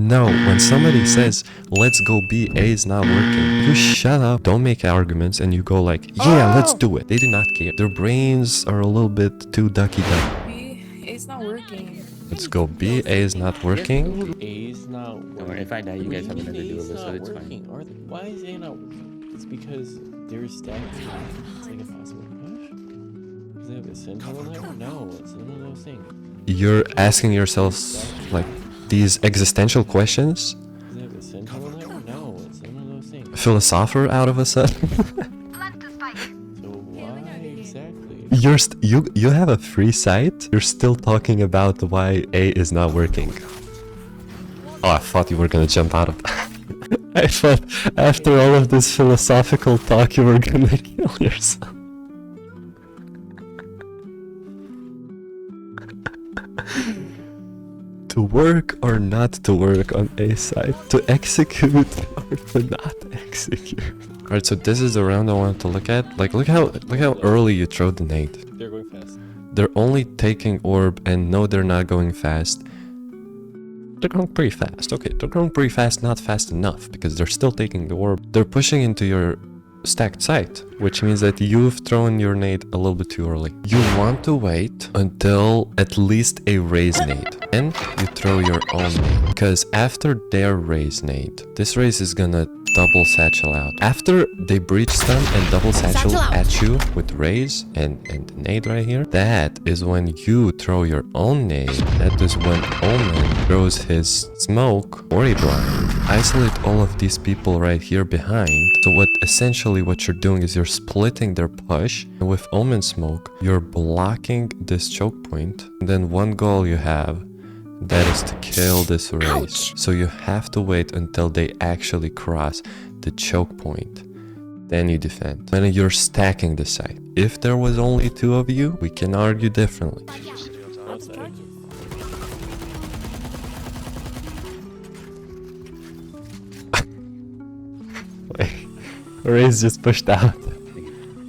No, when somebody says, let's go B, A is not working, you shut up, don't make arguments, and you go like, yeah, let's do it. They do not care. Their brains are a little bit too ducky-ducky. B, it's not working. Let's go B, A is not working. A is not working. If I die, you guys have another duel, A's so not it's working. fine. Or why is A not working? It's because they're stacking. It's like a possible push. Does it have a sin tunnel there? No, it's none of those things. You're asking yourselves like these existential questions? Does it have a sin tunnel there? No, it's none of those things. Philosopher out of a sudden? So why exactly? You have a free site? You're still talking about why A is not working. Oh, I thought you were gonna jump out of that. I thought after all of this philosophical talk you were gonna kill yourself. To work or not to work on A side, to execute or to not execute. Alright, so this is the round I wanted to look at. Like, look how early you throw the nade. They're going fast. They're only taking orb, and no, they're not going fast. They're going pretty fast. Okay, they're going pretty fast, not fast enough, because they're still taking the orb. They're pushing into your stacked site, which means that you've thrown your nade a little bit too early. You want to wait until at least a raise nade, and you throw your own nade, because after their raise nade, this raise is gonna double satchel out. After they breach stun and double satchel at you with raise and the nade right here, that is when you throw your own nade. That is when Omen throws his smoke or a blind. Isolate all of these people right here behind. So what you're doing is you're splitting their push, and with Omen smoke, you're blocking this choke point. And then one goal you have, that is to kill this race. So you have to wait until they actually cross the choke point. Then you defend. Then you're stacking the site. If there was only two of you, we can argue differently. Raze just pushed out.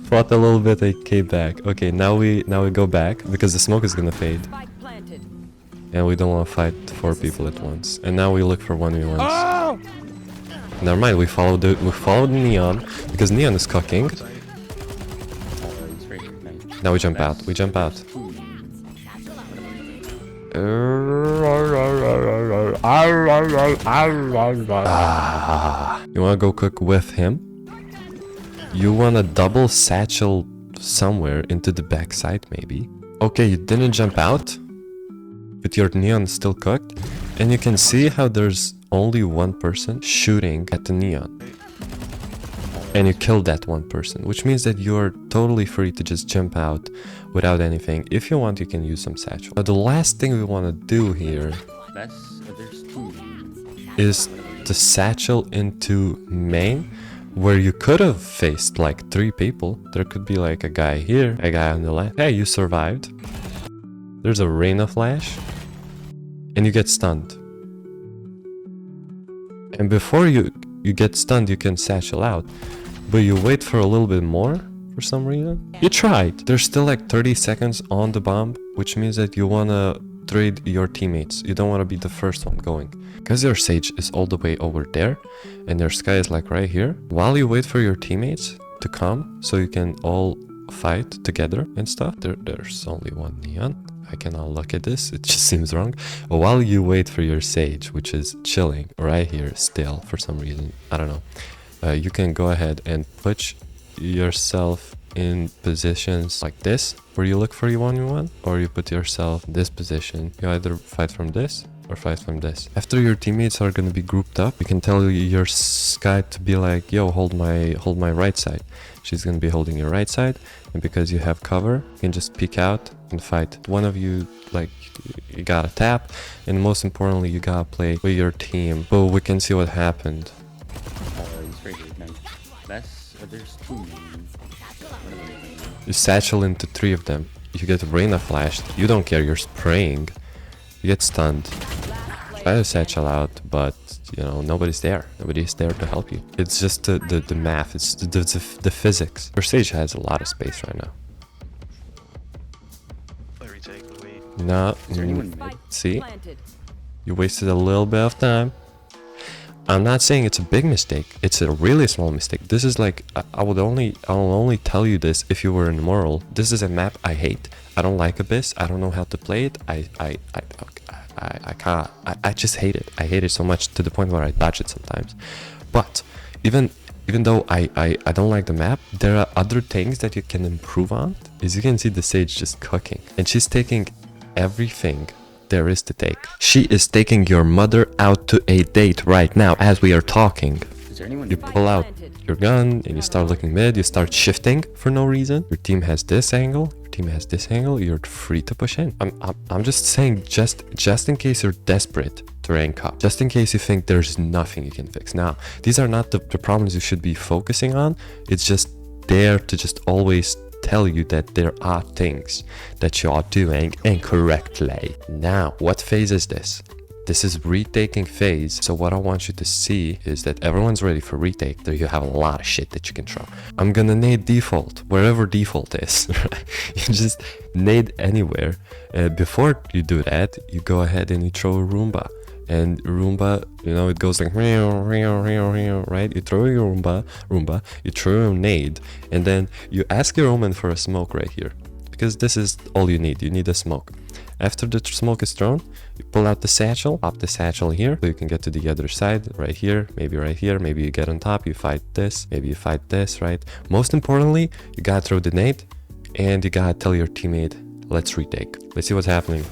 Fought a little bit, they came back. Okay, now we go back because the smoke is gonna fade. And we don't want to fight 4 people at once. And now we look for 1v1s. Oh! Never mind, we followed Neon because Neon is cooking. Now we jump out. We jump out. You wanna go cook with him? You wanna double satchel somewhere into the backside maybe? Okay, you didn't jump out, but your neon is still cooked, and you can see how there's only one person shooting at the neon. And you killed that one person, which means that you're totally free to just jump out without anything. If you want, you can use some satchel. Now, the last thing we want to do here is to satchel into main, where you could have faced like 3 people. There could be like a guy here, a guy on the left. Hey, you survived. There's a Reyna flash, and you get stunned. And before you get stunned, you can satchel out, but you wait for a little bit more for some reason. You tried. There's still like 30 seconds on the bomb, which means that you want to trade your teammates. You don't want to be the first one going. Because your Sage is all the way over there, and your Sky is like right here. While you wait for your teammates to come, so you can all fight together and stuff. There's only one Neon. I cannot look at this, it just seems wrong. But while you wait for your Sage, which is chilling right here still for some reason, I don't know, you can go ahead and put yourself in positions like this, where you look for your 1v1, or you put yourself in this position. You either fight from this or fight from this. After your teammates are gonna be grouped up, you can tell your Sky to be like, yo, hold my right side. She's gonna be holding your right side, and because you have cover, you can just peek out and fight. One of you, like, you gotta tap, and most importantly, you gotta play with your team. But we can see what happened. You satchel into 3 of them. You get Reyna flashed. You don't care, you're spraying. You get stunned. Try to satchel out, but you know, nobody's there. Nobody's there to help you. It's just the math, it's the physics. Your Sage has a lot of space right now. No, see? You wasted a little bit of time. I'm not saying it's a big mistake. It's a really small mistake. This is like I'll only tell you this if you were immoral. This is a map I hate. I don't like Abyss. I don't know how to play it. I can't. I just hate it. I hate it so much to the point where I dodge it sometimes. But even though I don't like the map, there are other things that you can improve on. As you can see, the Sage just cooking, and she's taking everything there is to take. She is taking your mother out to a date right now as we are talking. Is there anyone? You pull out your gun and you start looking mid, you start shifting for no reason. Your team has this angle, your team has this angle, you're free to push in. I'm just saying, just in case you're desperate to rank up, just in case you think there's nothing you can fix. Now, these are not the problems you should be focusing on. It's just there to just always tell you that there are things that you are doing incorrectly. Now, what phase is this? This is retaking phase. So what I want you to see is that everyone's ready for retake. There you have a lot of shit that you can throw. I'm gonna nade default, wherever default is. You just nade anywhere. Before you do that, you go ahead and you throw a Roomba. And Roomba, you know, it goes like right? You throw your Roomba, you throw a nade, and then you ask your omen for a smoke right here. Because this is all you need. You need a smoke. After the smoke is thrown, you pull out the satchel, pop the satchel here, so you can get to the other side, right here, maybe you get on top, you fight this, maybe you fight this, right? Most importantly, you gotta throw the nade, and you gotta tell your teammate, let's retake. Let's see what's happening.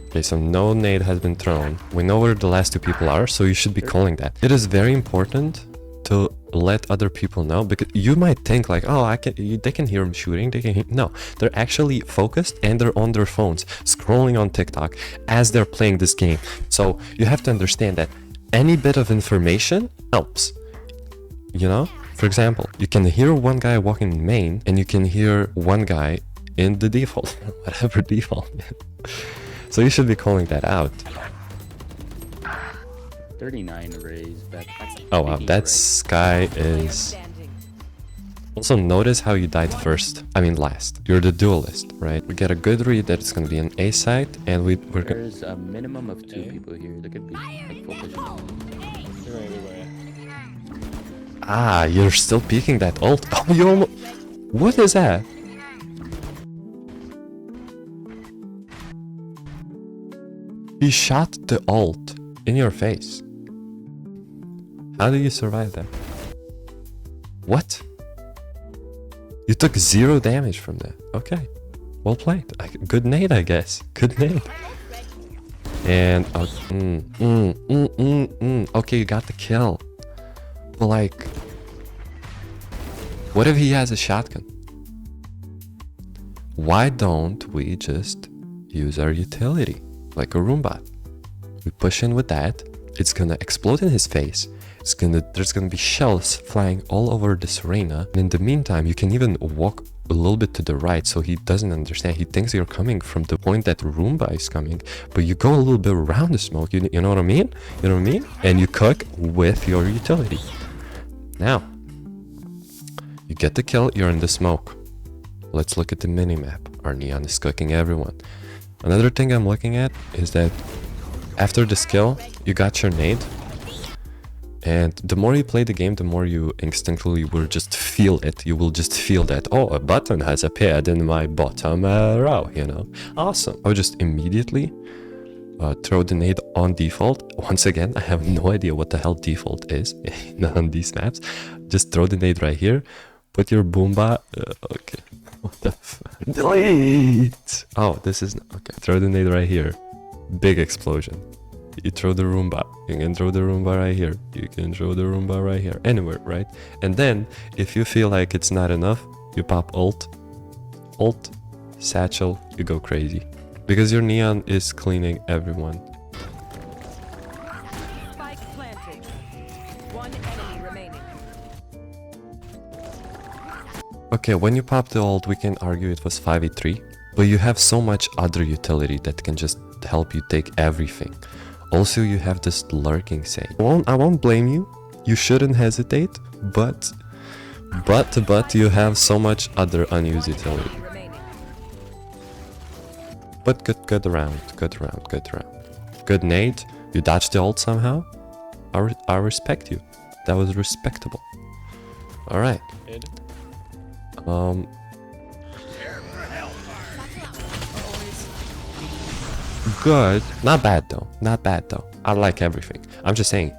Okay, so no nade has been thrown. We know where the last two people are, so you should be calling that. It is very important to let other people know, because you might think like, oh, they can hear him shooting, no, they're actually focused and they're on their phones scrolling on TikTok as they're playing this game. So you have to understand that any bit of information helps, you know. For example, you can hear one guy walking in main and you can hear one guy in the default, whatever default. So you should be calling that out. 39 raise back. Oh wow, that Sky is... Also notice how you died first. I mean last. You're the duelist, right? We get a good read that it's gonna be an A site, and we're gonna... There's a minimum of 2 people here. There could be like full vision. They're everywhere. Ah, you're still peeking that ult. Oh, you almost... What is that? He shot the ult in your face. How did you survive that? What? You took 0 damage from that. Okay. Well played. Good nade, I guess. Good nade. And... Okay, you got the kill. But like... What if he has a shotgun? Why don't we just use our utility? Like a Roomba. We push in with that. It's gonna explode in his face. There's gonna be shells flying all over this arena. And in the meantime, you can even walk a little bit to the right so he doesn't understand. He thinks you're coming from the point that Roomba is coming, but you go a little bit around the smoke. You know what I mean? You know what I mean? And you cook with your utility. Now, you get the kill, you're in the smoke. Let's look at the minimap. Our Neon is cooking everyone. Another thing I'm looking at is that after this kill, you got your nade. And the more you play the game, the more you instinctively will just feel it. You will just feel that, oh, a button has appeared in my bottom row, you know. Awesome. I would just immediately throw the nade on default. Once again, I have no idea what the hell default is on these maps. Just throw the nade right here. Put your boomba. Okay. What the fuck? Delete! Oh, this is... Okay. Throw the nade right here. Big explosion. You throw the Roomba. You can throw the Roomba right here. You can throw the Roomba right here. Anywhere, right? And then, if you feel like it's not enough, you pop ult. Ult. Satchel. You go crazy. Because your Neon is cleaning everyone. Spike planted. One enemy remaining. Okay, when you pop the ult, we can argue it was 5v3. But you have so much other utility that can just help you take everything. Also, you have this lurking say. I won't blame you. You shouldn't hesitate, but you have so much other unused utility. But good round, good round, good round. Good nade. You dodged the ult somehow. I respect you. That was respectable. All right. Mid. Good. Not bad though. Not bad though. I like everything. I'm just saying.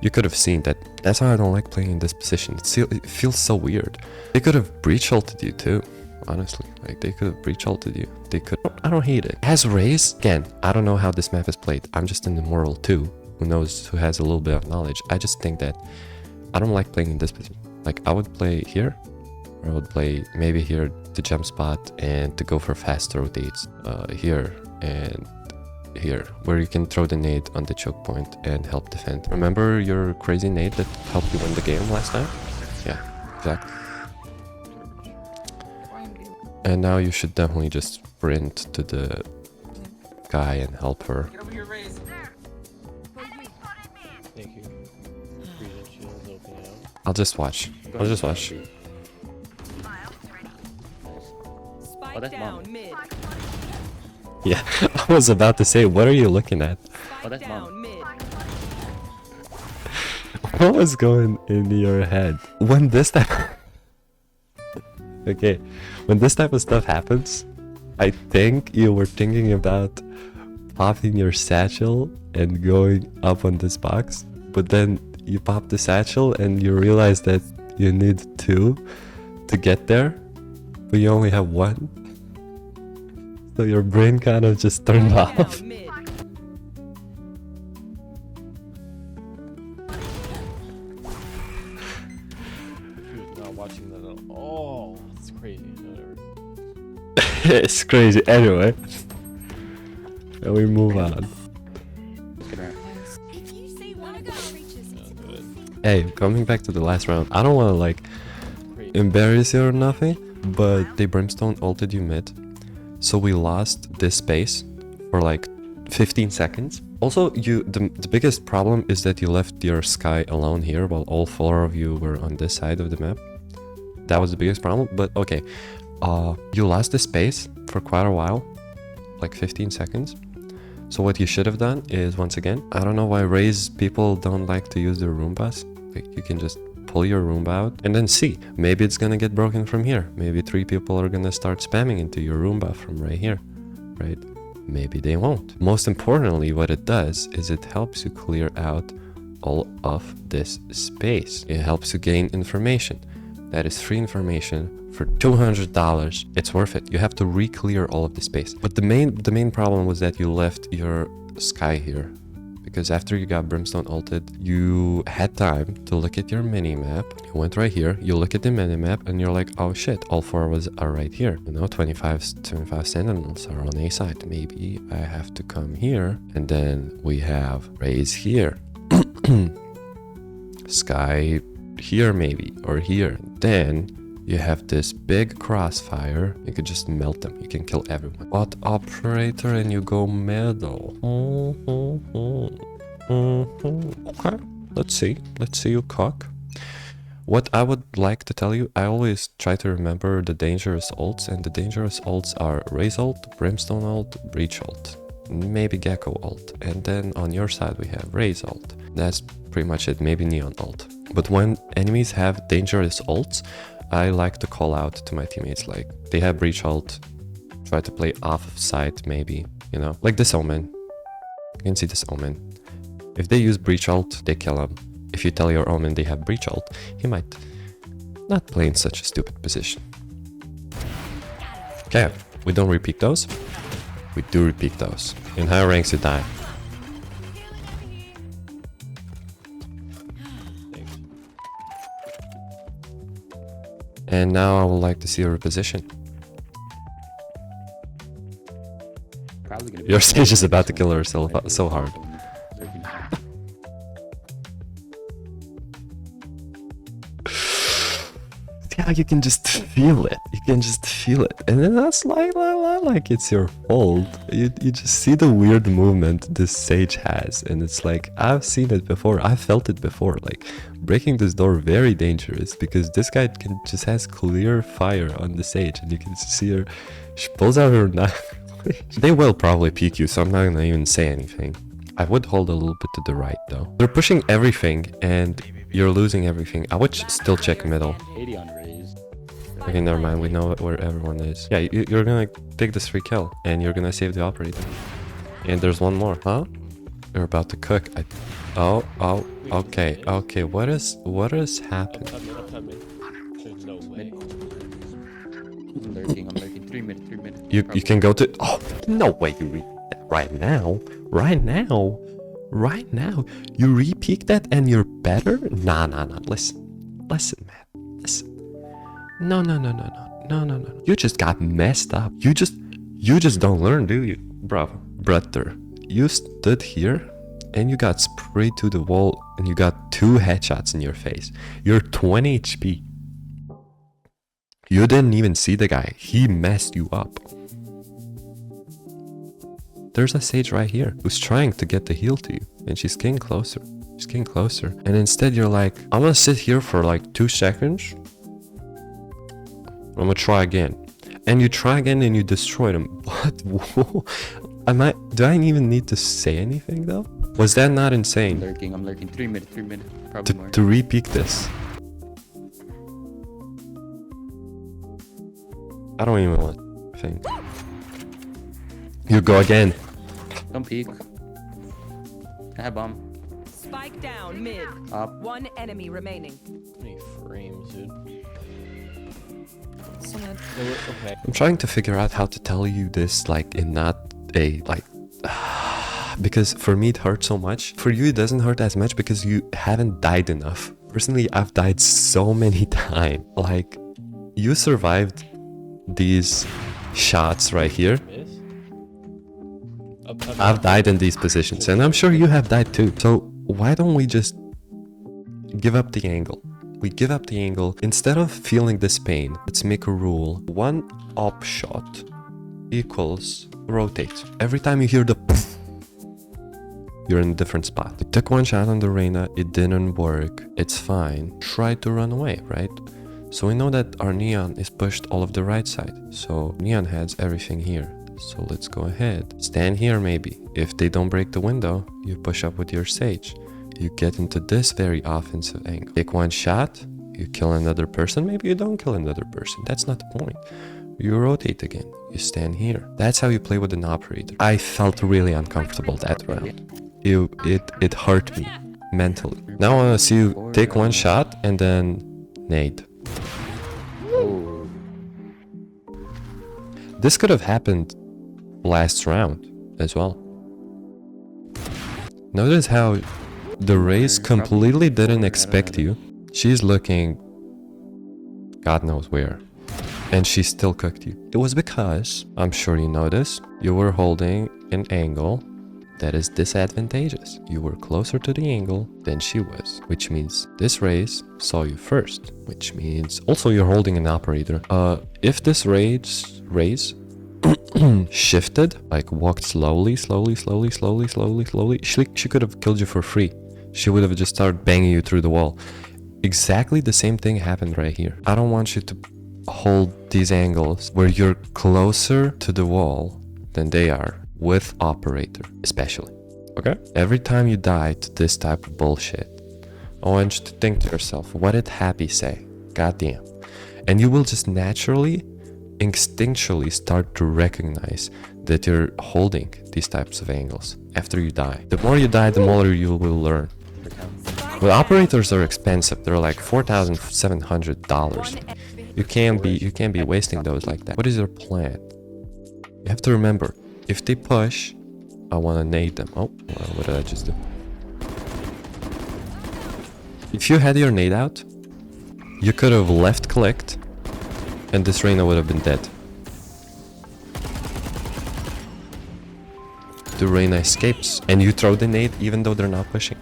You could have seen that. That's why I don't like playing in this position. It feels so weird. They could have breach ulted you too. Honestly, like they could have breach ulted you. They could. I don't hate it. As Raze, again, I don't know how this map is played. I'm just in the Immortal too. Who knows? Who has a little bit of knowledge? I just think that I don't like playing in this position. Like I would play here, or I would play maybe here to jump spot and to go for fast rotates. Here and here, where you can throw the nade on the choke point and help defend. Remember your crazy nade that helped you win the game last time? Yeah, exactly. And now you should definitely just sprint to the guy and help her. Get over here, Raze. Thank you. Regen shield's opening out. I'll just watch. I'll just watch. Spike that's down mom. mid. Yeah, I was about to say, what are you looking at? Spike that's mom. down mid. What was going in your head when this type? Okay, when this type of stuff happens, I think you were thinking about popping your satchel and going up on this box, but then you pop the satchel and you realize that you need two to get there, but you only have one. So your brain kind of just turned Spike off. down mid. She was not watching that at all. Oh, it's crazy. Whatever. It's crazy. Anyway, and we move on. If you say one of those reaches, Yeah, good. Hey, coming back to the last round, I don't want to like Crazy. embarrass you or nothing, but they brimstone ulted you mid, so we lost this space for like 15 seconds. Also, the biggest problem is that you left your Sky alone here while all four of you were on this side of the map. That was the biggest problem, but okay. You lost the space for quite a while, like 15 seconds. So what you should have done is, once again, I don't know why Raze people don't like to use their Roombas. Like you can just pull your Roomba out and then see. Maybe it's gonna get broken from here. Maybe 3 people are gonna start spamming into your Roomba from right here, right? Maybe they won't. Most importantly, what it does is it helps you clear out all of this space. It helps you gain information. That is free information for $200. It's worth it. You have to re-clear all of the space. But the main problem was that you left your Sky here. Because after you got Brimstone ulted, you had time to look at your mini-map. You went right here, you look at the mini-map, and you're like, oh shit, all 4 of us are right here. You know, 25 sentinels are on A side. Maybe I have to come here. And then we have Raze here. Sky here maybe, or here. Then you have this big crossfire. You could just melt them. You can kill everyone. Bot operator and you go middle. Okay, let's see. Let's see you cock. What I would like to tell you, I always try to remember the dangerous ults, and the dangerous ults are Raze ult, Brimstone ult, Breach ult, maybe Gecko ult, and then on your side we have Raze ult. That's pretty much it, maybe Neon ult. But when enemies have dangerous ults, I like to call out to my teammates, like, they have Breach ult, try to play off site maybe, you know? Like this Omen. You can see this Omen. If they use Breach ult, they kill him. If you tell your Omen they have Breach ult, he might not play in such a stupid position. Okay, we don't repeat those. We do repeat those. In higher ranks you die. Thanks. And now I would like to see your position. Probably gonna be Your stage is about to kill herself so hard. Yeah, you can just feel it. You can just feel it. And then that's like it's your fault. You just see the weird movement this sage has. And it's like, I've seen it before. I felt it before. Like, breaking this door, very dangerous. Because this guy just has clear fire on the sage. And you can see her, she pulls out her knife. They will probably peek you, so I'm not gonna even say anything. I would hold a little bit to the right though. They're pushing everything and you're losing everything. I would still check middle. 80 on raise. Okay, never mind. We know where everyone is. Yeah, you're gonna take this free kill and you're gonna save the operator. And there's one more, huh? You're about to cook. Oh, okay, okay. What is happening? Up top mid. There's no way. I'm lurking. 3 minutes. You can go to. Oh, no way! You read that right now. You re-peek that and you're better? Nah. Listen, man. Listen. No. You just got messed up. You just don't learn, do you, brother? You stood here and you got sprayed to the wall and you got 2 headshots in your face. You're 20 HP. You didn't even see the guy. He messed you up. There's a Sage right here who's trying to get the heal to you and she's getting closer. And instead you're like, I'm gonna sit here for like 2 seconds. I'm gonna try again. And you try again and you destroyed him. What? Do I even need to say anything though? Was that not insane? I'm lurking. 3 minutes. Probably more. To re-peek this. I don't even want to think. You go again. Don't peek. I have bomb. Spike down mid. Up. 1 enemy remaining. How many frames, dude? Someone. Okay. I'm trying to figure out how to tell you this like in not a like because for me it hurts so much. For you it doesn't hurt as much because you haven't died enough. Personally, I've died so many times. Like you survived these shots right here. Miss? I've died in these positions and I'm sure you have died too. So why don't we just give up the angle? We give up the angle. Instead of feeling this pain, let's make a rule. 1 op shot equals rotate. Every time you hear the you're in a different spot. You took 1 shot on the Reyna, it didn't work. It's fine. Try to run away, right? So we know that our Neon is pushed all of the right side. So Neon has everything here. So let's go ahead. Stand here maybe. If they don't break the window, you push up with your Sage. You get into this very offensive angle. Take 1 shot, you kill another person, maybe you don't kill another person. That's not the point. You rotate again. You stand here. That's how you play with an operator. I felt really uncomfortable that round. It hurt me mentally. Now I want to see you take 1 shot and then nade. Oh. This could have happened last round as well. Notice how the Raze completely didn't expect you. She's looking God knows where. And she still cooked you. It was because, I'm sure you noticed, you were holding an angle that is disadvantageous. You were closer to the angle than she was, which means this Raze saw you first, which means also you're holding an operator. If this Raze shifted, like walked slowly, she could have killed you for free. She would have just started banging you through the wall. Exactly the same thing happened right here. I don't want you to hold these angles where you're closer to the wall than they are with operator, especially. Okay? Every time you die to this type of bullshit, I want you to think to yourself, what did Happy say? Goddamn. And you will just naturally, instinctually start to recognize that you're holding these types of angles after you die. The more you die, the more you will learn. Well, operators are expensive. They're like $4,700. You can't be wasting those like that. What is your plan? You have to remember, if they push, I want to nade them. Oh, well, what did I just do? If you had your nade out, you could have left clicked and this Reyna would have been dead. The Reyna escapes and you throw the nade even though they're not pushing.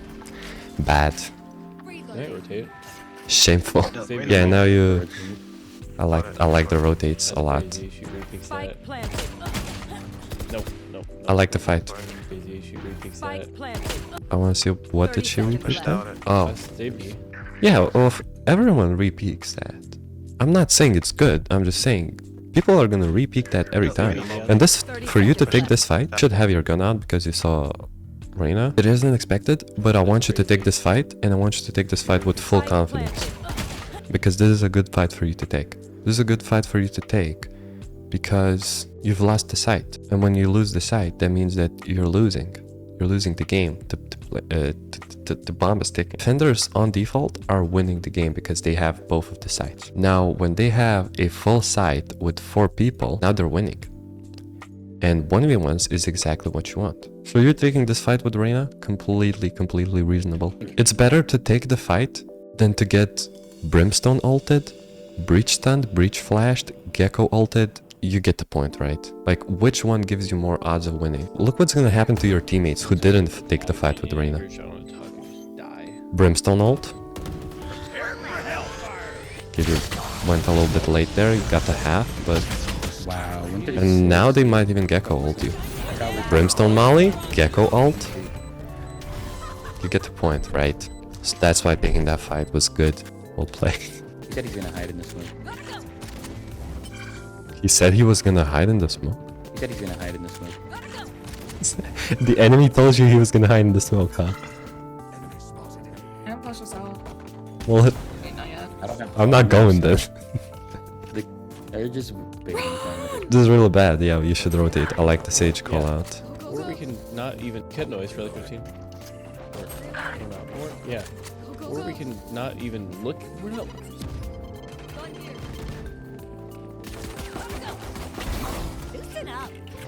Bad. Yeah, rotate. Shameful. Yeah, now you... I like the rotates a lot. Crazy issue, refix Spike that. planted. No. I like the fight. Crazy issue, refix that. Spike planted. I want to see what did she repeat that? Oh, Maybe. yeah. Well, if everyone repeats that. I'm not saying it's good. I'm just saying People are gonna re-peek that every time. And this, for you to take this fight, you should have your gun out because you saw Reyna. It isn't expected, but I want you to take this fight, and I want you to take this fight with full confidence. Because this is a good fight for you to take. This is a good fight for you to take because you've lost the sight. And when you lose the sight, that means that you're losing. You're losing the game. The bomb is ticking. Defenders on default are winning the game because they have both of the sights. Now, when they have a full sight with 4 people, now they're winning. And 1v1s is exactly what you want. So you're taking this fight with Reyna? Completely reasonable. It's better to take the fight than to get Brimstone ulted, Breach stunned, Breach flashed, Gecko ulted. You get the point, right? Like, which one gives you more odds of winning? Look what's gonna happen to your teammates who didn't take the fight with Reyna. Brimstone ult. You went a little bit late there, you got the half, but... Wow. And now they might even Gecko ult you. Brimstone Molly, Gecko ult. You get the point, right? So that's why taking that fight was good. Well played. He said he's gonna hide in the smoke. He said he was gonna hide in the smoke. He said he's gonna hide in the smoke. The enemy told you he was gonna hide in the smoke, huh? I don't push us out. Well, Wait, not yet. I don't have. I'm not going there. They're just big. This is really bad. Yeah, you should rotate. I like the Sage call out. Or we can not even cut noise for like 15. Yeah. Or we can not even look. We're not.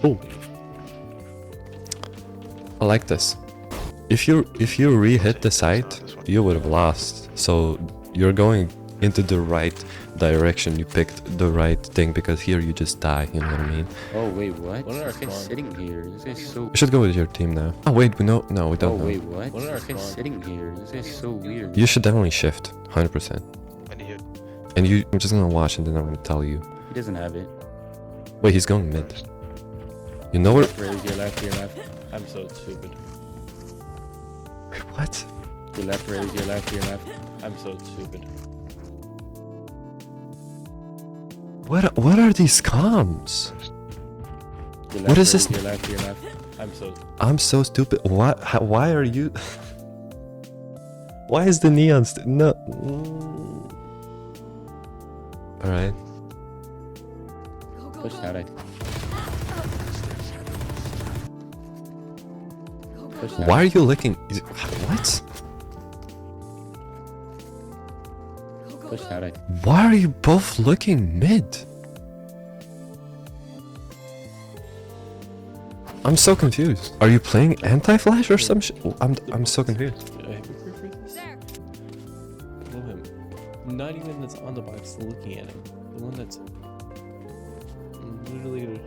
Ooh. I like this. If you re-hit the site, you would have lost. So you're going into the right direction. You picked the right thing because here you just die. You know what I mean? Oh wait, what? One in our This guy's spawn. sitting here. This guy's so. We should go with your team now. Oh wait, we know. No, we Oh don't know. wait, what? One in our This guy's spawn. sitting here. This guy's so weird. You should definitely shift, 100%. And I'm just gonna watch and then I'm gonna tell you. He doesn't have it. Wait, he's going mid. You know where? Where is your left? Your left. I'm so stupid. Wait, what? Your left. Where is your left? Your left. I'm so stupid. What are these comms? Your What left, is where this? Your left. Your left. I'm so. I'm so stupid. What? Why are you? Why is the neon no? All right. Push that. Push that. Why are you licking? What? Push that. Why are you both looking mid? I'm so confused. Are you playing anti-flash or some shit? I'm so confused. I have a proof for this? Know him. Not even that's on the box looking at him. The one that's literally.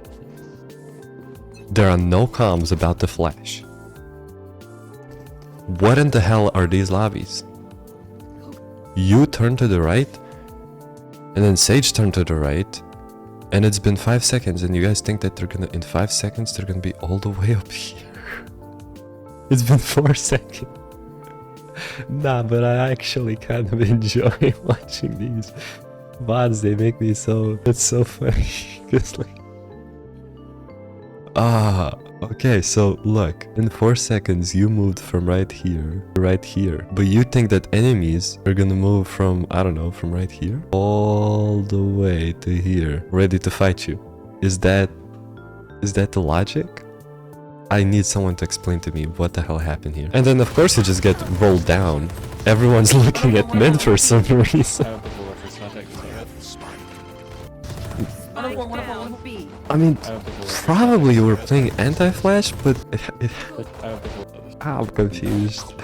There are no comms about the flash. What in the hell are these lobbies? You turn to the right, and then Sage turned to the right, and it's been 5 seconds, and you guys think that they're gonna, in 5 seconds, they're gonna be all the way up here. It's been 4 seconds. Nah, but I actually kind of enjoy watching these VODs. They make me so, it's so funny. Cause like, okay, so look, in 4 seconds you moved from right here to right here, but you think that enemies are gonna move from, I don't know, from right here all the way to here, ready to fight you. Is that the logic? I need someone to explain to me what the hell happened here. And then of course you just get rolled down. Everyone's looking at mid for some reason. I don't think we'll reference contact. Spike down B. I mean, I don't think we'll reference probably you were playing anti-flash, but I don't think we'll. I'm confused.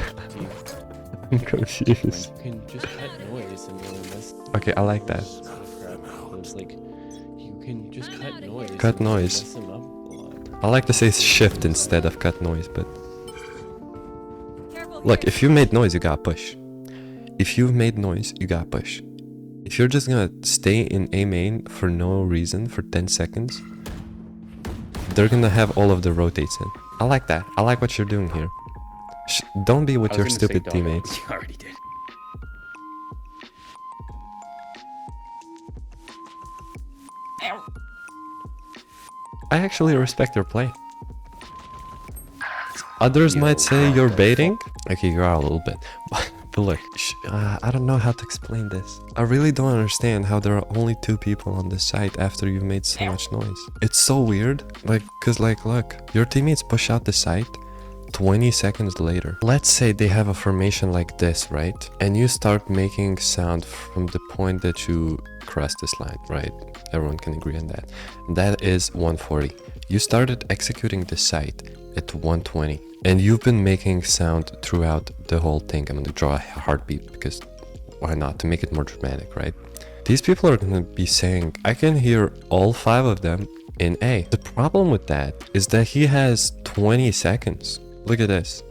I'm confused. You can just cut noise and really miss. Okay, I like that. Crap. It's like you can just cut noise. Cut and noise. Mess them up a lot. I like to say shift instead of cut noise, but look, if you made noise, you gotta push. If you've made noise, you gotta push. If you're just gonna stay in A main for no reason for 10 seconds, they're gonna have all of the rotates in. I like that. I like what you're doing here. Don't be with I was your gonna say stupid dog. teammates. You already did. I actually respect your play. Others might say you're baiting. Okay, you're out a little bit. But look, I don't know how to explain this. I really don't understand how there are only 2 people on the site after you've made so much noise. It's so weird. Like, cause like, look, your teammates push out the site 20 seconds later. Let's say they have a formation like this, right? And you start making sound from the point that you cross this line, right? Everyone can agree on that. That is 140. You started executing the site at 120 and you've been making sound throughout the whole thing. I'm gonna draw a heartbeat because why not, to make it more dramatic, right? These people are gonna be saying, I can hear all 5 of them in A. The problem with that is that he has 20 seconds. Look at this.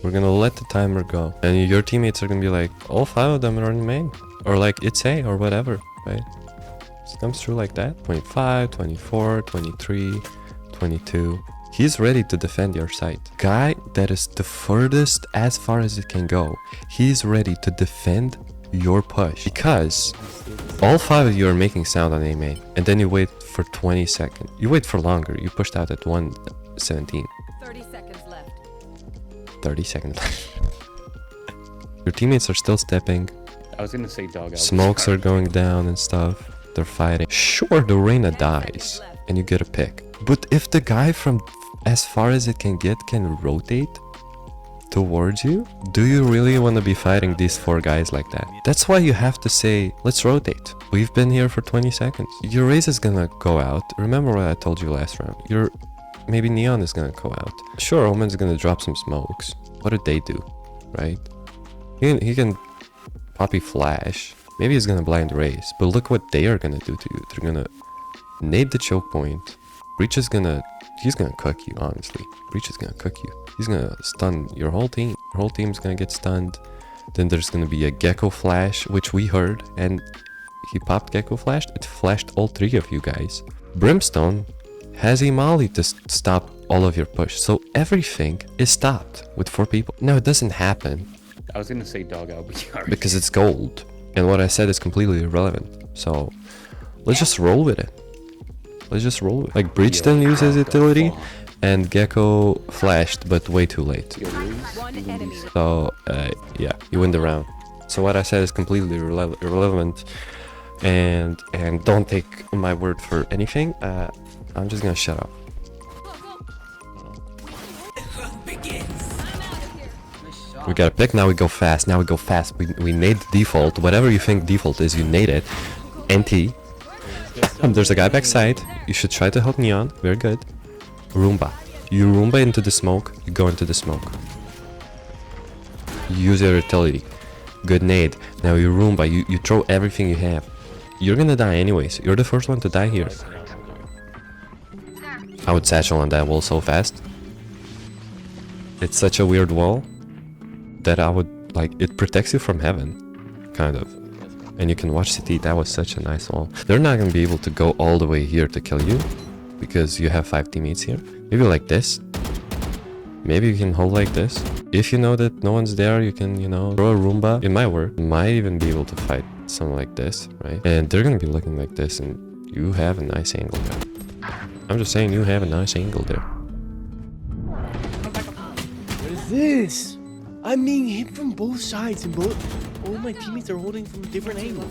We're gonna let the timer go and your teammates are gonna be like, all 5 of them are in main, or like it's A or whatever, right? It comes through like that. 25, 24, 23, 22. He's ready to defend your site. Guy that is the furthest as far as it can go. He's ready to defend your push because all 5 of you are making sound on A main and then you wait for 20 seconds. You wait for longer. You pushed out at 117. 30 seconds left. 30 seconds left. Your teammates are still stepping. I was gonna say dog out. Smokes are going down and stuff. They're fighting. Sure, the Reyna dies and you get a pick. But if the guy from as far as it can get can rotate towards you, do you really want to be fighting these 4 guys like that? That's why you have to say, let's rotate. We've been here for 20 seconds. Your race is gonna go out. Remember what I told you last round. Maybe Neon is gonna go out. Sure, Omen's gonna drop some smokes. What did they do, right? He can poppy flash. Maybe he's gonna blind race. But look what they are gonna do to you. They're gonna nade the choke point. Breach is he's gonna cook you, honestly. Breach is gonna cook you. He's gonna stun your whole team. Your whole team's gonna get stunned. Then there's gonna be a Gecko flash, which we heard, and he popped Gecko flashed. It flashed all 3 of you guys. Brimstone has a molly to stop all of your push. So everything is stopped with 4 people. No, it doesn't happen. I was gonna say dog out, but you already Because it's gold. And what I said is completely irrelevant. So let's just roll with it. Let's just roll with it. Like Breach didn't use his utility and Gecko flashed, but way too late. One enemy. So yeah, you win the round. So what I said is completely irrelevant. And don't take my word for anything. I'm just gonna shut up. We got a pick, now we go fast, we nade the default, whatever you think default is, you nade it. NT. There's a guy backside, you should try to help Neon, very good. Roomba. You Roomba into the smoke, you go into the smoke. You use your utility. Good nade. Now you Roomba, you throw everything you have. You're gonna die anyways, you're the first one to die here. I would satchel on that wall so fast. It's such a weird wall that I would, like, it protects you from heaven, kind of. And you can watch CT, that was such a nice wall. They're not gonna be able to go all the way here to kill you, because you have 5 teammates here. Maybe like this. Maybe you can hold like this. If you know that no one's there, you can, you know, throw a Roomba. It might work. You might even be able to fight someone like this, right? And they're gonna be looking like this, and you have a nice angle there. I'm just saying, you have a nice angle there. What is this? I'm being hit from both sides and all my teammates are holding from a different angle.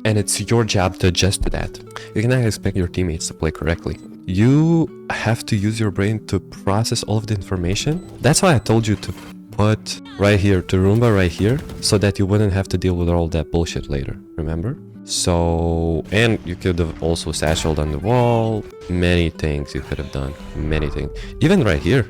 And it's your job to adjust to that. You cannot expect your teammates to play correctly. You have to use your brain to process all of the information. That's why I told you to put right here, to Roomba right here, so that you wouldn't have to deal with all that bullshit later, remember? So, and you could have also satcheled on the wall. Many things you could have done, many things. Even right here.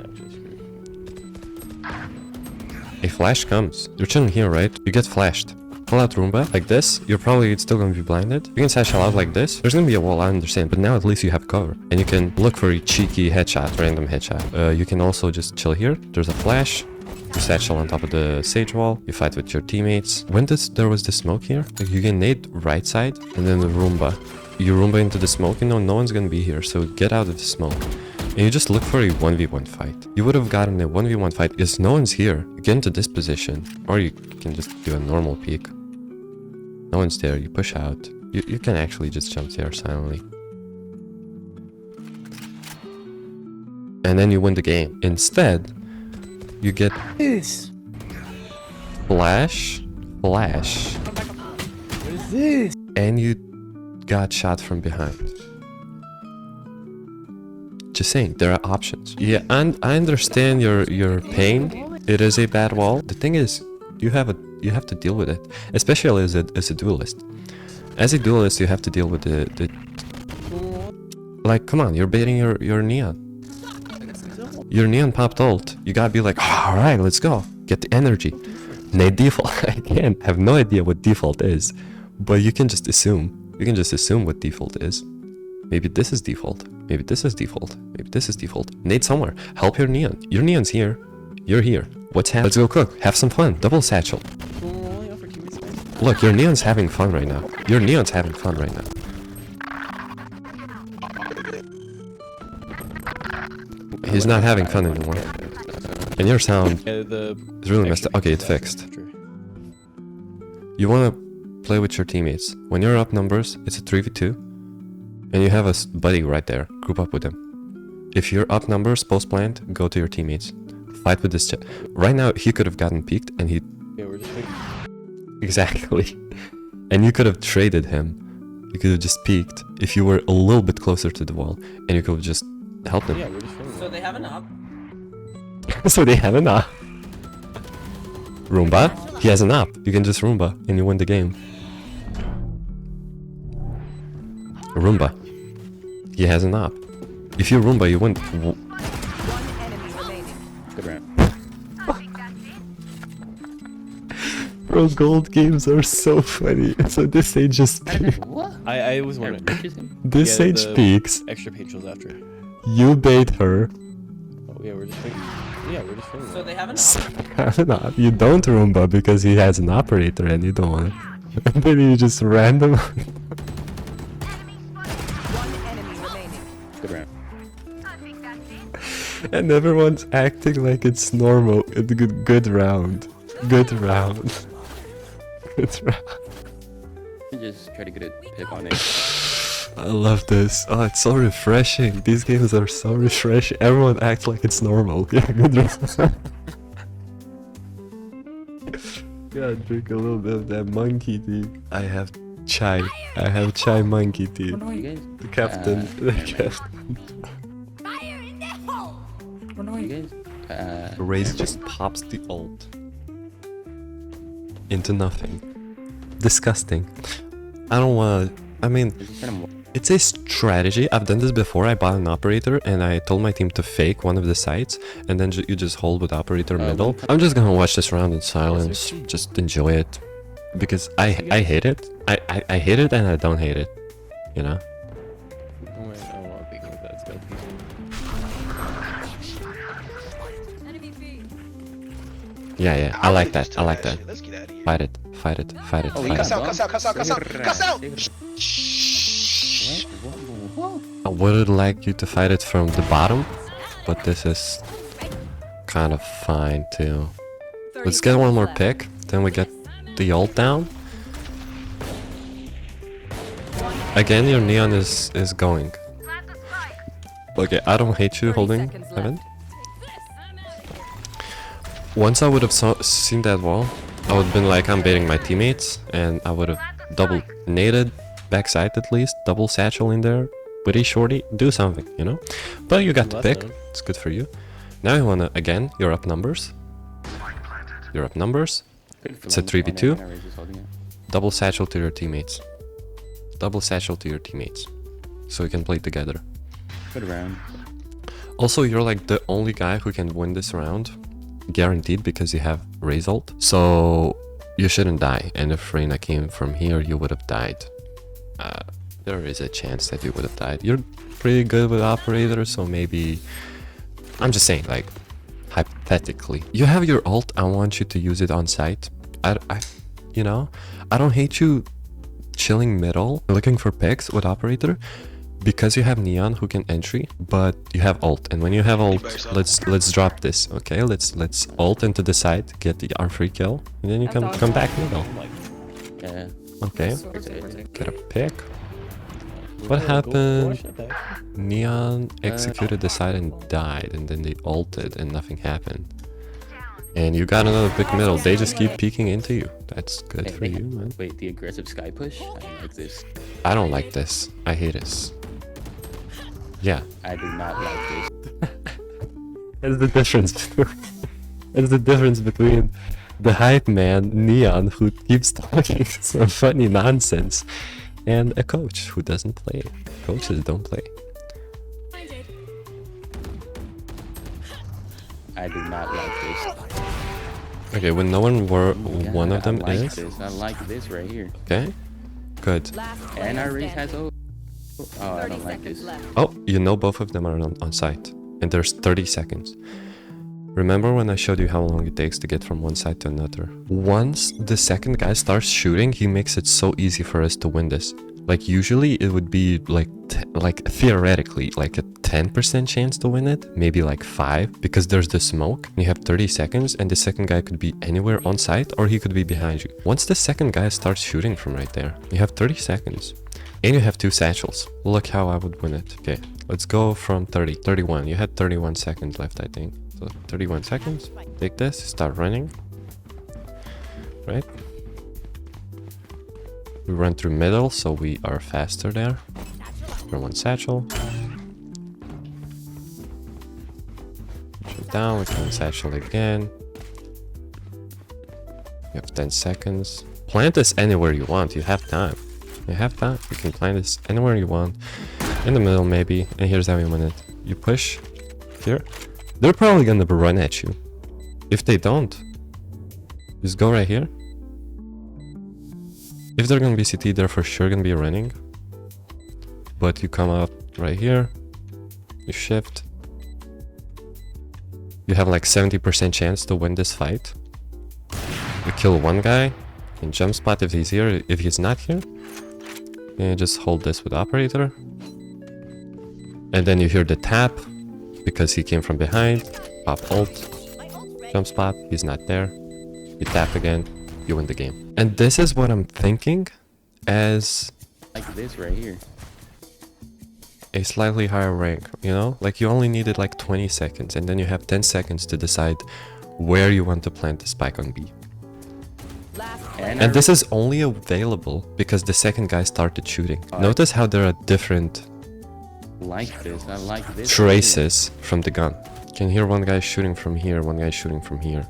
A flash comes. You're chilling here, right? You get flashed. Pull out Roomba like this. You're probably still gonna be blinded. You can satchel out like this. There's gonna be a wall, I understand, but now at least you have cover. And you can look for a cheeky headshot, random headshot. You can also just chill here. There's a flash. You satchel on top of the sage wall. You fight with your teammates. When there was the smoke here, like you can nade right side and then the Roomba. You Roomba into the smoke, you know no one's gonna be here, so get out of the smoke. And you just look for a 1v1 fight. You would have gotten a 1v1 fight because no one's here. You get into this position, or you can just do a normal peek. No one's there, you push out. You can actually just jump there silently. and then you win the game. Instead, you get This. flash, What is this? and you got shot from behind. Just saying, there are options. Yeah, and I understand your pain. It is a bad wall. The thing is, you have to deal with it, especially as a duelist. As a duelist, you have to deal with the like. Come on, you're baiting your neon. Your neon popped ult. You gotta be like, oh, all right, let's go. Get the energy. Nade default. Again, I have no idea what default is, but you can just assume. You can just assume what default is. Maybe this is default. Maybe this is default. Maybe this is default. Nade somewhere. Help your neon. Your neon's here. You're here. What's happening? Let's go cook. Have some fun. Double satchel. Look, your neon's having fun right now. Your neon's having fun right now. He's not having fun anymore. And your sound is really messed up. Okay, it's fixed. You want to play with your teammates. When you're up numbers, it's a 3v2. And you have a buddy right there. Group up with him. If you're up numbers, post plant, go to your teammates. Fight with this right now, he could have gotten peeked and he... Yeah, we're just like... Exactly. And you could have traded him. You could have just peeked if you were a little bit closer to the wall. And you could have just helped him. Yeah, we're just So they have an up. So they have an up. Roomba? He has an up. You can just Roomba and you win the game. Roomba. He has an up. If you Roomba, you win. One enemy remaining. good round. Bro, gold games are so funny. So this ain't just What? I was wondering. this Yeah, ain't the- peaks. Extra page was after. You bait her. Oh yeah, we're just like... Yeah, we're just filming So that. they have an So up. have an op. You don't Roomba because he has an operator and you don't want it. And then you just random. One enemy remaining. Good round. And everyone's acting like it's normal. It's good round. Good round. Good round. Just try to get a pick on it. I love this. Oh, it's so refreshing. These games are so refreshing. Everyone acts like it's normal. Yeah, good round. Gotta drink a little bit of that monkey tea. I have chai. I have chai monkey tea. You guys, The captain. The captain. you guys, Raze just pops the ult into nothing. Disgusting. I don't wanna... I mean, just kind of it's a strategy. I've done this before. I bought an operator and I told my team to fake one of the sites and then you just hold with operator middle. I'm just gonna watch this round in silence. Just enjoy it. Because I hate it. I hate it and I don't hate it. You know? Oh wait, I don't want to peek like that. It's gotta peek. Yeah, I like that. I like that. Let's get out of here. Fight it. Fight it. Fight it. Oh, Fight Cuss it. out, cuss out, cuss out, cuss out, cuss out! I would like you to fight it from the bottom, but this is kind of fine too. Let's get one more pick, then we get the ult down. Again, your neon is going. Okay, I don't hate you 30 holding seconds left. heaven. Once I would have seen that wall, I would have been like, I'm baiting my teammates, and I would have double naded, backside at least, double satchel in there, with a shorty, do something, you know? But you got the pick, it's good for you. Now you wanna, again, you're up numbers. You're up numbers, It's a 3v2. double satchel to your teammates. Double satchel to your teammates. So you can play together. Good round. Also, you're like the only guy who can win this round. Guaranteed, because you have Raze ult. So you shouldn't die. And if Reyna came from here, you would have died. There is a chance that you would have died. You're pretty good with operators, so maybe... I'm just saying, like, hypothetically. You have your ult, I want you to use it on site. You know, I don't hate you chilling middle, looking for picks with operator, because you have neon who can entry, but you have ult, and when you have ult, let's drop this, okay? Let's ult into the side, get the R3 kill, and then you can come back middle. Yeah. Okay, It's a- get a pick. What Go happened? watch that back. Neon executed the side and died, and then they ulted and nothing happened. And you got another big middle. They just keep peeking into you. That's good for you, man. Wait, the aggressive sky push? I like this. I don't like this. I hate this. Yeah. I do not like this. That's the difference. That's the difference between the hype man, Neon, who keeps talking some funny nonsense, and a coach who doesn't play. Coaches don't play. I do not like this. Okay, when no one were Yeah, one of them I like is this. I like this right here. okay. Good. Last And player our race has standing. oh, I 30 don't like seconds this. left. Oh, you know both of them are on site, and there's 30 seconds. Remember when I showed you how long it takes to get from one side to another? Once the second guy starts shooting, he makes it so easy for us to win this. Like usually it would be like theoretically like a 10% chance to win it, maybe like 5, because there's the smoke. You have 30 seconds and the second guy could be anywhere on site or he could be behind you. Once the second guy starts shooting from right there, you have 30 seconds. And you have 2 satchels. Look how I would win it. Okay, let's go from 30, 31. You had 31 seconds left, I think. So 31 seconds. Take this, start running. Right? We run through middle, so we are faster there. For 1 satchel. Shoot down, we can satchel again. You have 10 seconds. Plant this anywhere you want, you have time. You have time, you can plant this anywhere you want. In the middle maybe, and here's how you win it. You push here. They're probably gonna run at you. If they don't, just go right here. If they're gonna be CT, they're for sure gonna be running. But you come up right here, you shift. You have like 70% chance to win this fight. You kill one guy, and jump spot if he's here. If he's not here, and just hold this with operator. And then you hear the tap, because he came from behind. Pop ult, jump spot, he's not there. You tap again, you win the game. And this is what I'm thinking as Like this right here. a slightly higher rank, you know? Like you only needed like 20 seconds and then you have 10 seconds to decide where you want to plant the spike on B. Last player. And this is only available because the second guy started shooting. Notice how there are different Like this. I like this. traces from the gun. You can hear one guy shooting from here, one guy shooting from here.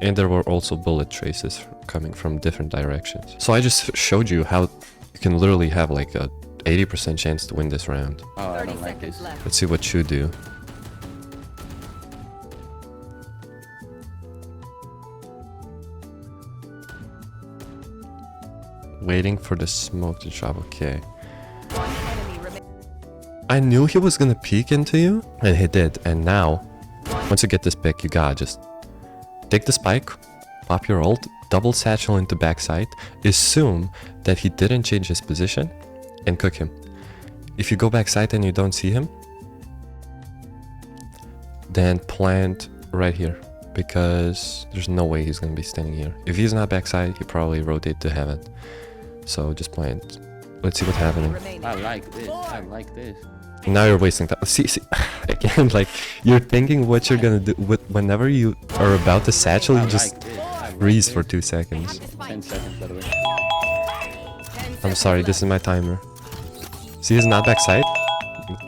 And there were also bullet traces coming from different directions. So I just showed you how you can literally have like a 80% chance to win this round. Oh, I 30 don't like seconds this. left. Let's see what you do. Waiting for the smoke to drop, okay. One enemy remaining. I knew he was gonna peek into you, and he did. And now, once you get this pick, you gotta just take the spike, pop your ult, double satchel into backside, assume that he didn't change his position, and cook him. If you go backside and you don't see him, then plant right here, because there's no way he's gonna be standing here. If he's not backside, he probably rotate to heaven. So just plant. Let's see what's happening. remaining. I like this. I like this. Now you're wasting time. See, again, like you're thinking what you're gonna do whenever you are about to satchel, I you just like this. I like freeze this. for 2 seconds. 10 seconds, by the way. 10 I'm seconds sorry, this is left. my timer. See, he's not backside.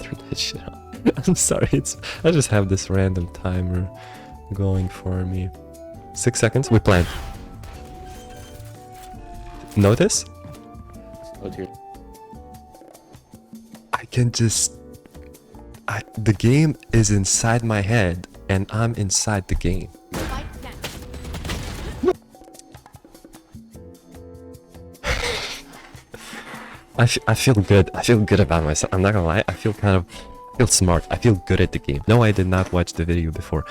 Turn that shit on. I'm sorry, I just have this random timer going for me. 6 seconds. We plant. Notice? Oh, dear. I can just. The game is inside my head, and I'm inside the game. I feel good. I feel good about myself. I'm not gonna lie. I feel smart. I feel good at the game. No, I did not watch the video before.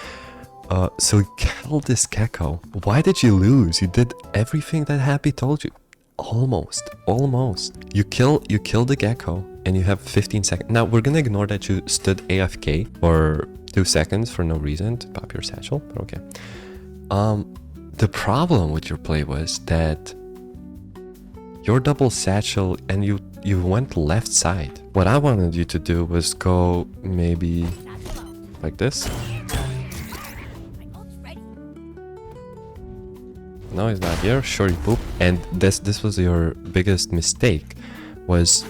So kill this gecko. Why did you lose? You did everything that Happy told you. Almost. You kill the gecko and you have 15 seconds. Now we're gonna ignore that you stood AFK for 2 seconds for no reason to pop your satchel, but okay. The problem with your play was that your double satchel and you you went left side. What I wanted you to do was go maybe like this. No, he's not here. Shorty poop. And this was your biggest mistake. Was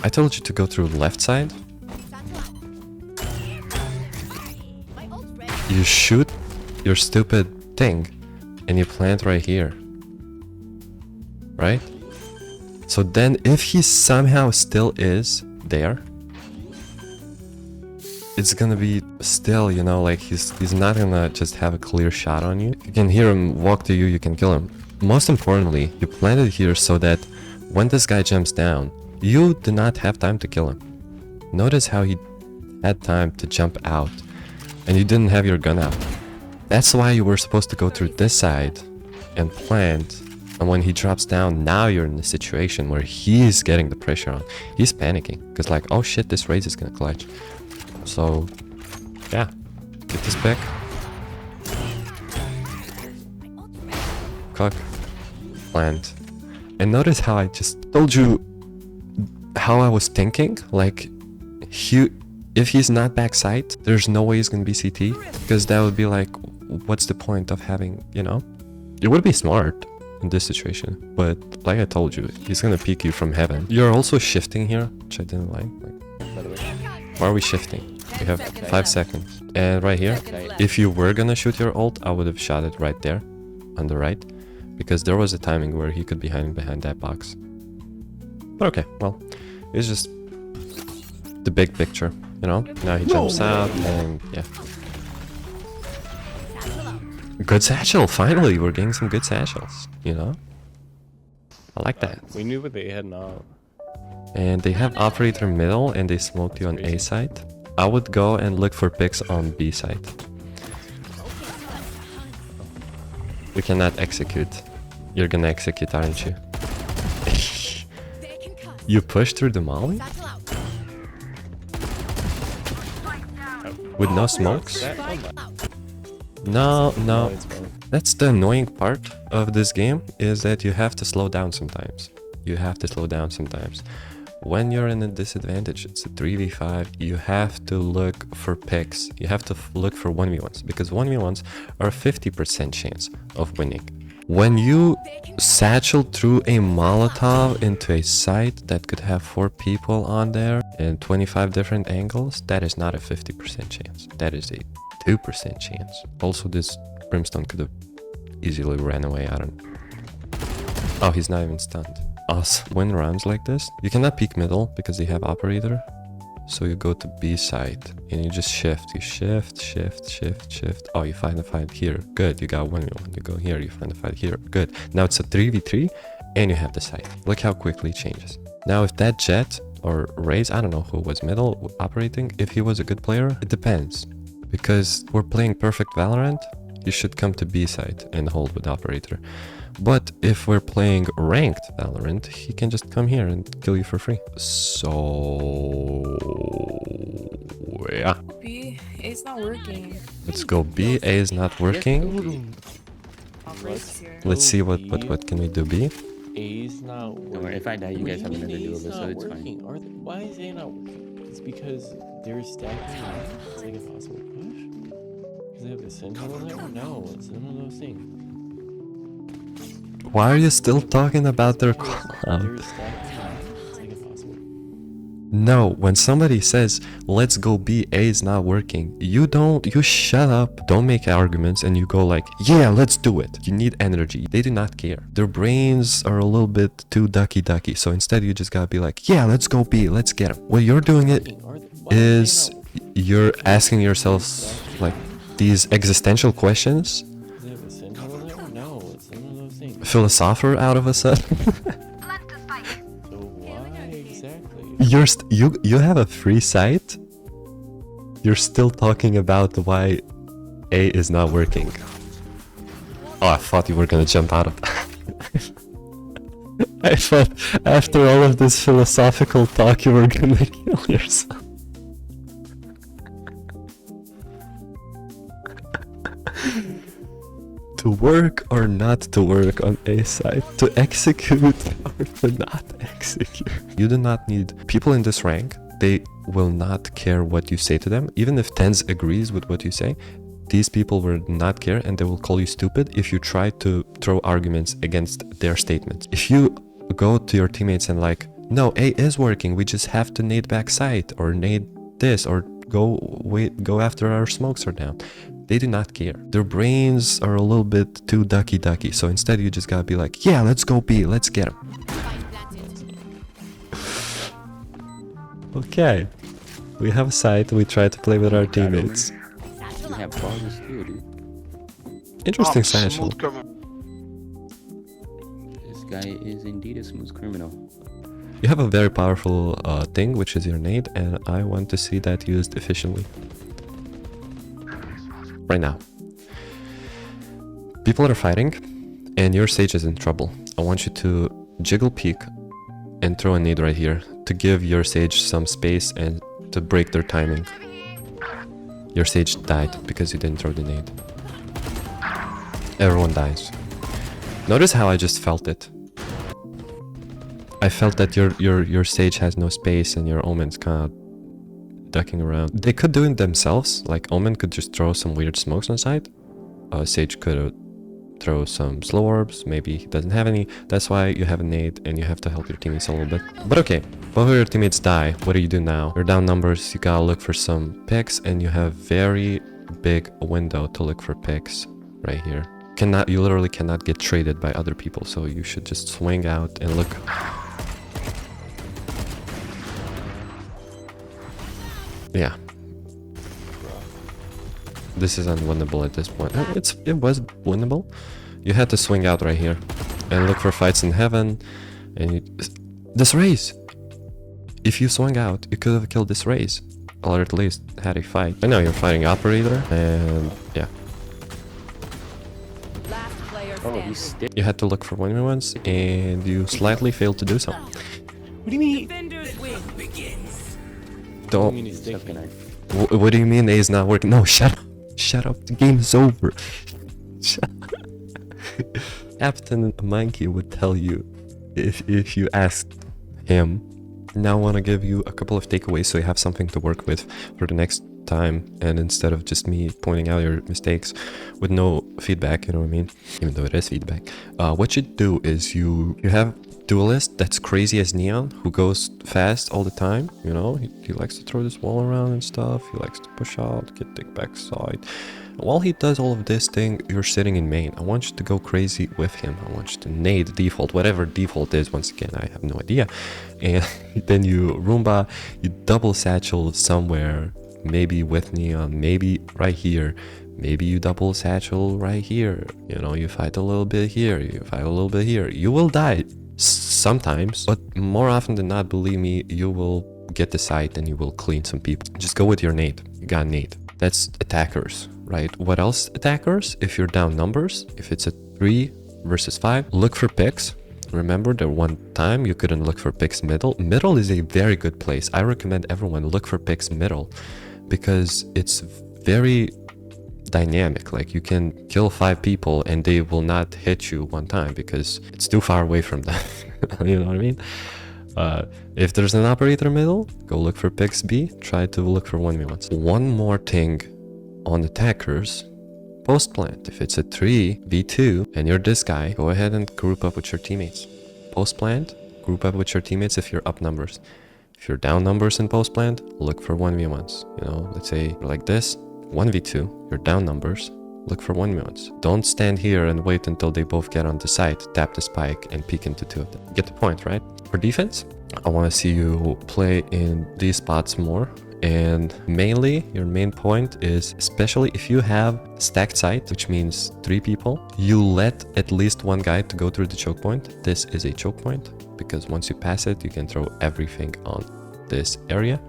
I told you to go through left side. You shoot your stupid thing, and you plant right here. Right? So then if he somehow still is there, it's gonna be still, you know, like he's not gonna just have a clear shot on you. You can hear him walk to you, you can kill him. Most importantly, you planted here so that when this guy jumps down, you do not have time to kill him. Notice how he had time to jump out and you didn't have your gun out. That's why you were supposed to go through this side and plant. And when he drops down, now you're in a situation where he's getting the pressure on. He's panicking because like, oh shit, this raise is gonna clutch. So, yeah, get this back. Cock. Plant. And notice how I just told you how I was thinking. Like, if he's not backside, there's no way he's gonna be CT. Because that would be like, what's the point of having, you know? It would be smart in this situation. But like I told you, he's gonna peek you from heaven. You're also shifting here, which I didn't like. Why are we shifting? We have 5 seconds. And right here, if you were gonna shoot your ult, I would have shot it right there, on the right. Because there was a timing where he could be hiding behind that box. But okay, well, it's just the big picture, you know? Now he jumps out and yeah. Good satchel, finally, we're getting some good satchels, you know? I like that. We knew what they had not. And they have operator middle and they smoked you on A side. I would go and look for picks on B side. You cannot execute. You're gonna execute, aren't you? You pushed through the molly? With no smokes? No. That's the annoying part of this game, is that you have to slow down sometimes. When you're in a disadvantage, it's a 3v5, you have to look for picks. You have to look for 1v1s, because 1v1s are a 50% chance of winning. When you satchel through a Molotov into a site that could have 4 people on there and 25 different angles, that is not a 50% chance. That is a 2% chance. Also, this Brimstone could have easily ran away, I don't know. Oh, he's not even stunned. Awesome. Win rounds like this, you cannot peek middle because they have operator. So you go to B side and you just shift. You shift. Oh, you find a fight here. Good, you got 1v1. You go here, you find a fight here. Good. Now it's a 3v3 and you have the site. Look how quickly it changes. Now if that Jet or Raze, I don't know who was middle operating, if he was a good player, it depends. Because we're playing perfect Valorant, you should come to B side and hold with operator. But if we're playing ranked Valorant, he can just come here and kill you for free. So yeah. B, it's not working. Let's go B. A is not working. Let's see what can we do B. A's not Don't working. worry, if I die, you guys have What do another mean duo, A's so not it's working? fine. Why is A not working? It's because they're stacking. It's like a possible push. Because they have a sentinel there? No, it's none of those things. Why are you still talking about their They're call-out? stacking. It's like a possible. No, when somebody says, let's go B, A is not working, you shut up, don't make arguments, and you go like, yeah, let's do it. You need energy. They do not care. Their brains are a little bit too ducky. So instead you just gotta be like, yeah, let's go B, let's get them. What you're doing it is you're asking yourselves like these existential questions. They have a sentinel there? No, it's none of those things. Philosopher out of a sudden. So why exactly? You have a free site. You're still talking about why A is not working. Oh, I thought you were gonna jump out of that. I thought after all of this philosophical talk you were gonna kill yourself. to work or not to work on A side, to execute or to not execute. You do not need people in this rank. They will not care what you say to them. Even if Tens agrees with what you say, these people will not care and they will call you stupid if you try to throw arguments against their statements. If you go to your teammates and like, no, A is working, we just have to nade back site or nade this or go after our smokes are down. They do not care. Their brains are a little bit too ducky. So instead you just gotta be like, yeah, let's go B, let's get him. Okay. We have a site, we try to play with our teammates. You have bosses too, dude. Interesting satchel. Smooth criminal. This guy is indeed a smooth criminal. You have a very powerful thing, which is your nade, and I want to see that used efficiently. Right now. People are fighting, and your sage is in trouble. I want you to jiggle peek and throw a nade right here to give your sage some space and to break their timing. Your sage died because you didn't throw the nade. Everyone dies. Notice how I just felt it. I felt that your sage has no space and your omen's kind of ducking around. They could do it themselves, like Omen could just throw some weird smokes on site. Sage could throw some slow orbs, maybe he doesn't have any. That's why you have a nade and you have to help your teammates a little bit. But okay, both of your teammates die. What do you do now? You're down numbers, you gotta look for some picks and you have very big window to look for picks right here. You literally cannot get traded by other people, so you should just swing out and look. Yeah. This is unwinnable at this point. It was winnable. You had to swing out right here and look for fights in heaven. And this raise. If you swung out, you could have killed this raise, or at least had a fight. I know you're fighting operator, and yeah. Last player Oh, standing. he's still. You had to look for 1v1s, and you slightly failed to do so. What do you mean? Defenders win. I Don't. mean he's thinking. What do you mean A is not working? No, shut up. Shut up. The game's over. Shut up. Captain Monkey would tell you if you asked him. Now I want to give you a couple of takeaways so you have something to work with for the next time, and instead of just me pointing out your mistakes with no feedback, you know what I mean? Even though it is feedback. What you do is you have duelist that's crazy as Neon, who goes fast all the time, you know, he likes to throw this wall around and stuff, he likes to push out, get the backside. While he does all of this thing, you're sitting in main. I want you to go crazy with him. I want you to nade default, whatever default is. Once again, I have no idea. And then you Roomba, you double satchel somewhere, maybe with Neon, maybe right here. Maybe you double satchel right here. You know, you fight a little bit here, you fight a little bit here. You will die sometimes, but more often than not, believe me, you will get the site and you will clean some people. Just go with your nade. You got nade. That's attackers, right? What else attackers? If you're down numbers, if it's a 3 versus 5, look for picks. Remember that one time you couldn't look for picks middle. Middle is a very good place. I recommend everyone look for picks middle because it's very dynamic. Like you can kill 5 people and they will not hit you one time because it's too far away from them. You know what I mean? If there's an operator middle, go look for picks B, try to look for 1v1s. One more thing on attackers, post plant. If it's a 3v2 and you're this guy, go ahead and group up with your teammates. Post plant, group up with your teammates if you're up numbers. If you're down numbers in post plant, look for 1v1s. You know, let's say like this, 1v2, you're down numbers, look for 1v1s. Don't stand here and wait until they both get on the site, tap the spike and peek into 2 of them. Get the point, right? For defense, I want to see you play in these spots more. And mainly, your main point is, especially if you have stacked site, which means 3 people, you let at least one guy to go through the choke point. This is a choke point, because once you pass it, you can throw everything on this area.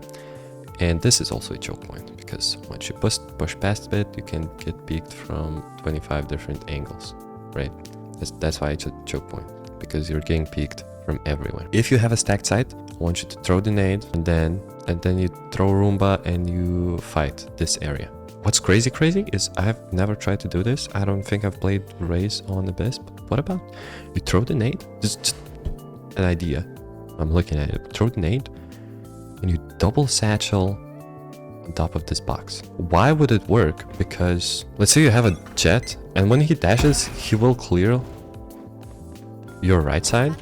And this is also a choke point, because once you push past it, you can get peeked from 25 different angles, right? That's why it's a choke point, because you're getting peeked from everywhere. If you have a stacked site, I want you to throw the nade and then you throw Roomba and you fight this area. What's crazy is I've never tried to do this. I don't think I've played Raze on Abyss. But what about you throw the nade? Just an idea. I'm looking at it. Throw the nade and you double satchel on top of this box. Why would it work? Because let's say you have a jet and when he dashes, he will clear your right side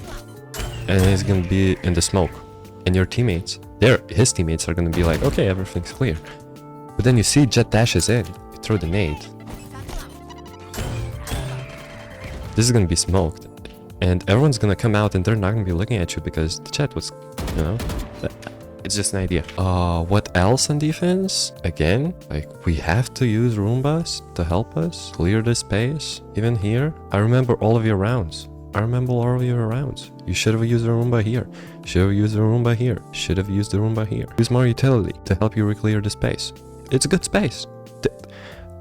and he's gonna be in the smoke. And your teammates, his teammates are gonna be like, okay, everything's clear. But then you see jet dashes in, you throw the nade. This is gonna be smoked. And everyone's gonna come out and they're not gonna be looking at you because the jet was, you know, it's just an idea. What else on defense? Again, like we have to use Roombas to help us clear the space. Even here, I remember all of your rounds. You should have used a Roomba here. Should have used a Roomba here. Should have used the Roomba here. Use more utility to help you clear the space. It's a good space.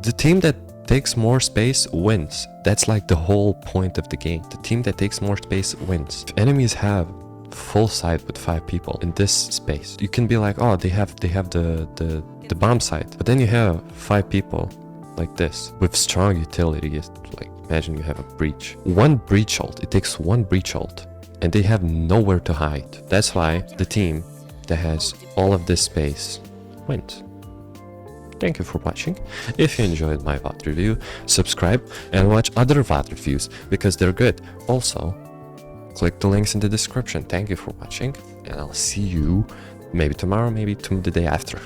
The team that takes more space wins. That's like the whole point of the game. The team that takes more space wins. If enemies have full site with 5 people in this space, you can be like, oh, they have the bomb site. But then you have 5 people like this with strong utility. Like imagine you have a breach. One breach ult. It takes one breach ult. And they have nowhere to hide. That's why the team that has all of this space wins. Thank you for watching. If you enjoyed my VOD review, subscribe and watch other VOD reviews because they're good. Also, click the links in the description. Thank you for watching and I'll see you maybe tomorrow, maybe the day after.